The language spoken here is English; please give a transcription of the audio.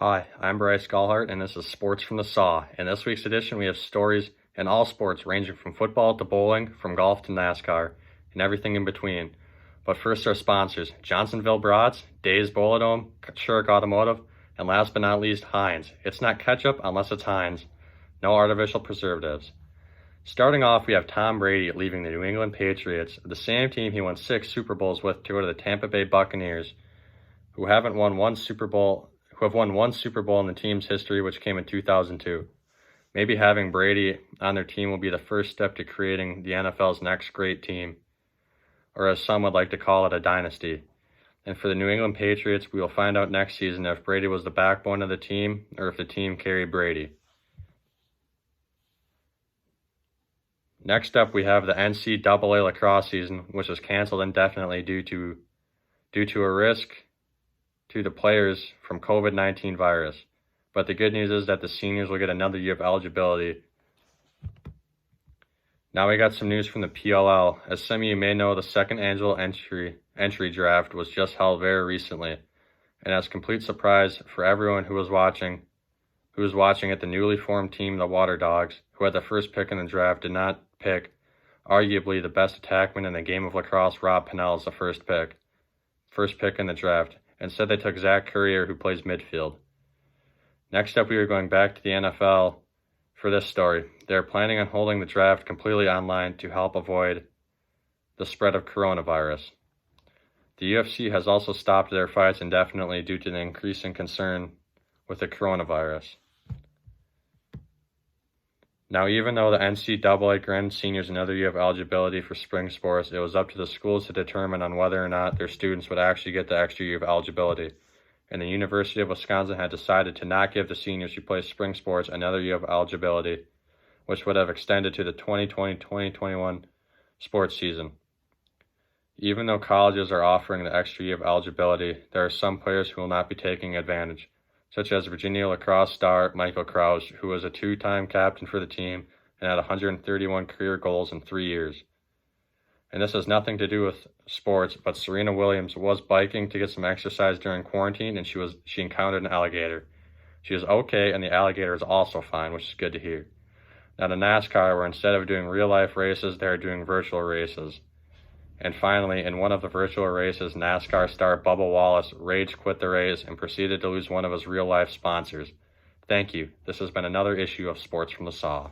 Hi, I'm Bryce Gallhart, and this is Sports from the Saw. In this week's edition, we have stories in all sports ranging from football to bowling, from golf to NASCAR, and everything in between. But first, our sponsors, Johnsonville Brats, Days Bolidome, Sherrick Automotive, and last but not least, Heinz. It's not ketchup unless it's Heinz. No artificial preservatives. Starting off, we have Tom Brady leaving the New England Patriots, the same team he won 6 Super Bowls with, to go to the Tampa Bay Buccaneers, who have won one Super Bowl in the team's history, which came in 2002. Maybe having Brady on their team will be the first step to creating the NFL's next great team, or as some would like to call it, a dynasty. And for the New England Patriots, we will find out next season if Brady was the backbone of the team or if the team carried Brady. Next up, we have the NCAA lacrosse season, which was canceled indefinitely due to a risk to the players from COVID-19 virus. But the good news is that the seniors will get another year of eligibility. Now we got some news from the PLL. As some of you may know, the second annual entry draft was just held very recently. And as complete surprise for everyone who was watching at the newly formed team, the Water Dogs, who had the first pick in the draft, did not pick arguably the best attackman in the game of lacrosse, Rob Pennell, as the first pick in the draft. Instead, they took Zach Currier, who plays midfield. Next up, we are going back to the NFL for this story. They are planning on holding the draft completely online to help avoid the spread of coronavirus. The UFC has also stopped their fights indefinitely due to the increasing concern with the coronavirus. Now, even though the NCAA granted seniors another year of eligibility for spring sports, it was up to the schools to determine on whether or not their students would actually get the extra year of eligibility. And the University of Wisconsin had decided to not give the seniors who play spring sports another year of eligibility, which would have extended to the 2020-2021 sports season. Even though colleges are offering the extra year of eligibility, there are some players who will not be taking advantage, such as Virginia lacrosse star Michael Krause, who was a 2-time captain for the team and had 131 career goals in 3 years. And this has nothing to do with sports, but Serena Williams was biking to get some exercise during quarantine, and she encountered an alligator. She is okay, and the alligator is also fine, which is good to hear. Now to NASCAR, where instead of doing real-life races, they are doing virtual races. And finally, in one of the virtual races, NASCAR star Bubba Wallace rage quit the race and proceeded to lose one of his real-life sponsors. Thank you. This has been another issue of Sports from the Saw.